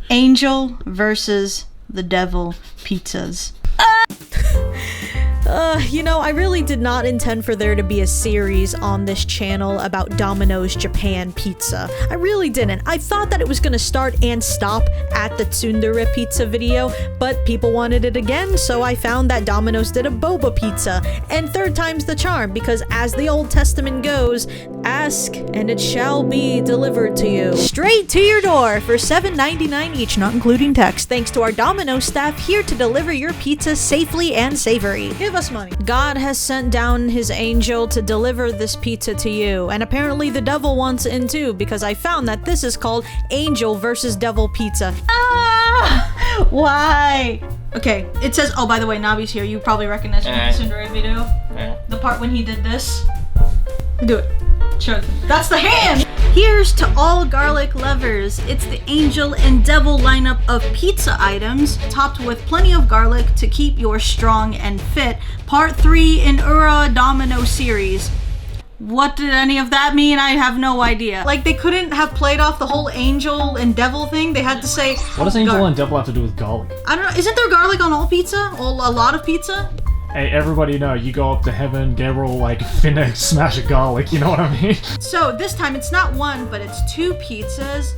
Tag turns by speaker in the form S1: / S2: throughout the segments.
S1: Angel versus the devil pizzas.
S2: You know, I really did not intend for there to be a series on this channel about Domino's Japan pizza. I really didn't. I thought that it was gonna start and stop at the tsundere pizza video, but people wanted it again, so I found that Domino's did a boba pizza. And third time's the charm, because as the Old Testament goes, ask and it shall be delivered to you. Straight to your door for $7.99 each, not including tax, thanks to our Domino staff here to deliver your pizza safely and savory. Give us money. God has sent down his angel to deliver this pizza to you, and apparently the devil wants in too, because I found that this is called Angel versus Devil Pizza.
S1: Ah! Why? Okay, it says, oh, by the way, Nabi's here. You probably recognize him from the Tsundere video. The part when he did this. Do it. Sure. That's the hand! Here's to all garlic lovers. It's the angel and devil lineup of pizza items, topped with plenty of garlic to keep yours strong and fit. Part 3 in Ura Domino series. What did any of that mean? I have no idea. Like, they couldn't have played off the whole angel and devil thing. They had to say...
S3: What does angel and devil have to do with garlic?
S1: I don't know. Isn't there garlic on all pizza? A lot of pizza?
S3: Hey, everybody know, you go up to heaven, Gabriel, like, finna smash a garlic, you know what I mean?
S1: So this time it's not one, but it's 2 pizzas.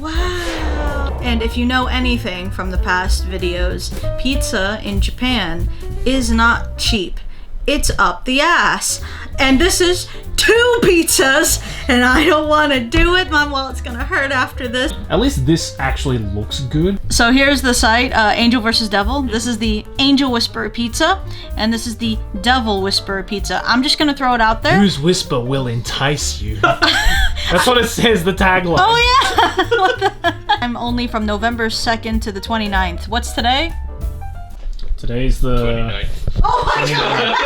S1: Wow. And if you know anything from the past videos, pizza in Japan is not cheap. It's up the ass. And this is 2 pizzas, and I don't want to do it. My wallet's gonna hurt after this.
S3: At least this actually looks good.
S1: So here's the site, Angel versus Devil. This is the Angel Whisperer pizza, and this is the Devil Whisperer pizza. I'm just gonna throw it out there.
S3: Whose whisper will entice you? That's what it says, the tagline.
S1: Oh yeah! What the? I'm only from November 2nd to the 29th. What's today?
S3: Today's the...
S4: 29th.
S1: Oh my god!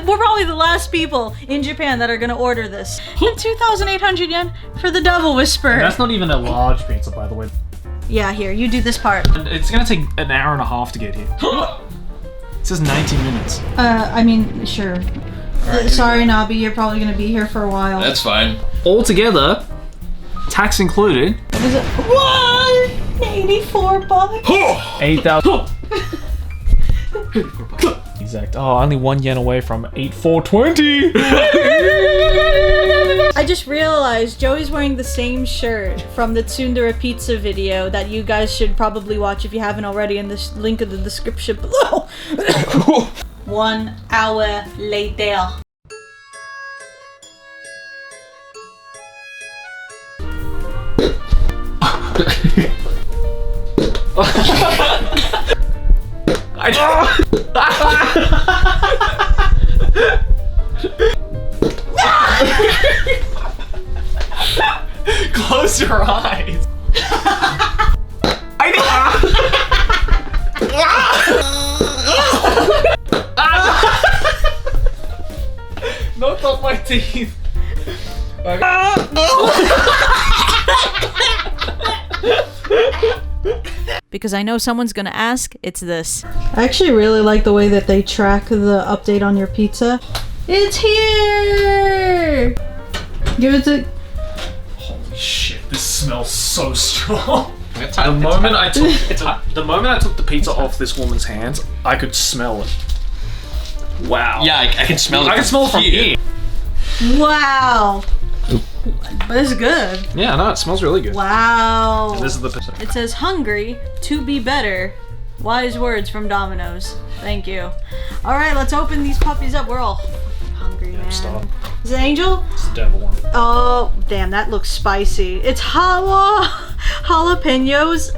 S1: We're probably the last people in Japan that are gonna order this. 2,800 yen for the Devil Whisperer.
S3: And that's not even a large pizza, by the way.
S1: Yeah, here, you do this part.
S3: And it's gonna take an hour and a half to get here. It says 90 minutes.
S1: I mean, sure. Sorry, Nabi, you're probably gonna be here for a while.
S4: That's fine.
S3: Altogether, tax included.
S1: What is it? 184 bucks.
S3: 8,000. Exact. Oh, only 1 yen away from 8,420.
S1: I just realized Joey's wearing the same shirt from the Tsundere pizza video that you guys should probably watch if you haven't already in this link in the description below. 1 hour later.
S3: Close your eyes. Knocked off my teeth.
S2: Because I know someone's gonna ask, it's this.
S1: I actually really like the way that they track the update on your pizza. It's here! Give it to...
S3: Holy shit, this smells so strong. The moment I took the pizza off this woman's hands, I could smell it. Wow.
S4: Yeah, I can smell it.
S3: I can smell it from here.
S1: Wow! But it's good.
S3: Yeah, no, it smells really good.
S1: Wow.
S3: And this is the pizza.
S1: It says hungry to be better. Wise words from Domino's. Thank you. Alright, let's open these puppies up. We're all hungry, man.
S3: Stop.
S1: Is it Angel?
S3: It's the devil one.
S1: Oh, damn, that looks spicy. It's jalapenos.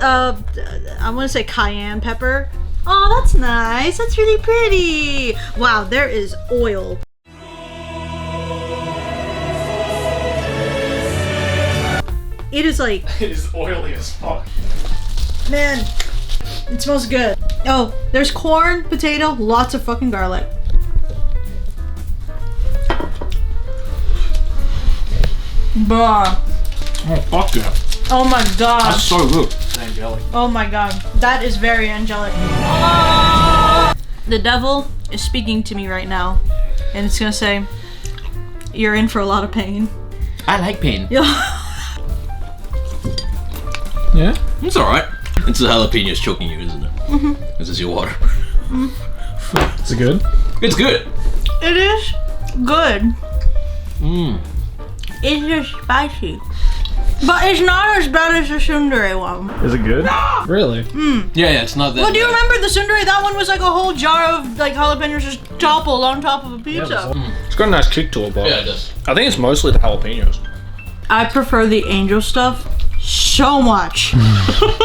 S1: I want to say cayenne pepper. Oh, that's nice. That's really pretty. Wow, there is oil. It is like...
S3: It is oily as fuck.
S1: Man, it smells good. Oh, there's corn, potato, lots of fucking garlic. Bruh.
S3: Oh, fuck yeah.
S1: Oh my god.
S3: That's so good. It's angelic.
S1: Oh my god. That is very angelic. The devil is speaking to me right now. And it's gonna say, you're in for a lot of pain.
S4: I like pain.
S3: Yeah?
S4: It's alright. It's the jalapenos choking you, isn't it? Mm-hmm. This is your water.
S3: Is it good?
S4: It's good.
S1: It is good.
S4: Mmm.
S1: It's just spicy. But it's not as bad as the tsundere one.
S3: Is it good? Really?
S4: Yeah, it's not that
S1: Well, do you
S4: bad.
S1: remember the tsundere? That one was like a whole jar of like jalapenos just toppled on top of a pizza.
S3: It's got a nice kick to it, but
S4: Yeah, it does.
S3: I think it's mostly the jalapenos.
S1: I prefer the angel stuff so much.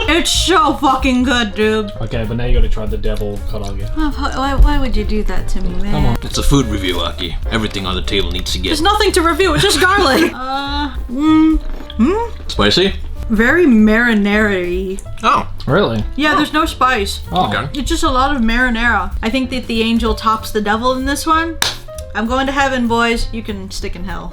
S1: It's so fucking good, dude.
S3: Okay, but now you gotta try the devil karaage.
S1: Why would you do that to me, man?
S3: Come on.
S4: It's a food review, Aki. Everything on the table needs to get
S1: There's nothing to review. It's just garlic.
S4: spicy.
S1: Very marinara-y.
S4: Oh,
S3: Really?
S1: Yeah, there's no spice.
S3: Oh.
S4: okay.
S1: It's just a lot of marinara. I think that the angel tops the devil in this one. I'm going to heaven, boys. You can stick in hell.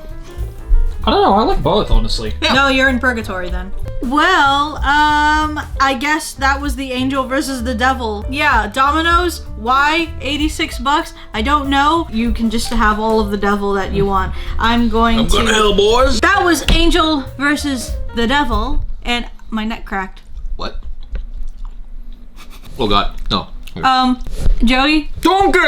S3: I don't know, I like both, honestly.
S4: Yeah.
S1: No, you're in purgatory then. Well, I guess that was the angel versus the devil. Yeah, Domino's, why 86 bucks? I don't know. You can just have all of the devil that you want. I'm going
S4: to hell, boys.
S1: That was angel versus the devil, and my neck cracked.
S4: What? Oh God, no.
S1: Joey?
S3: Donkey!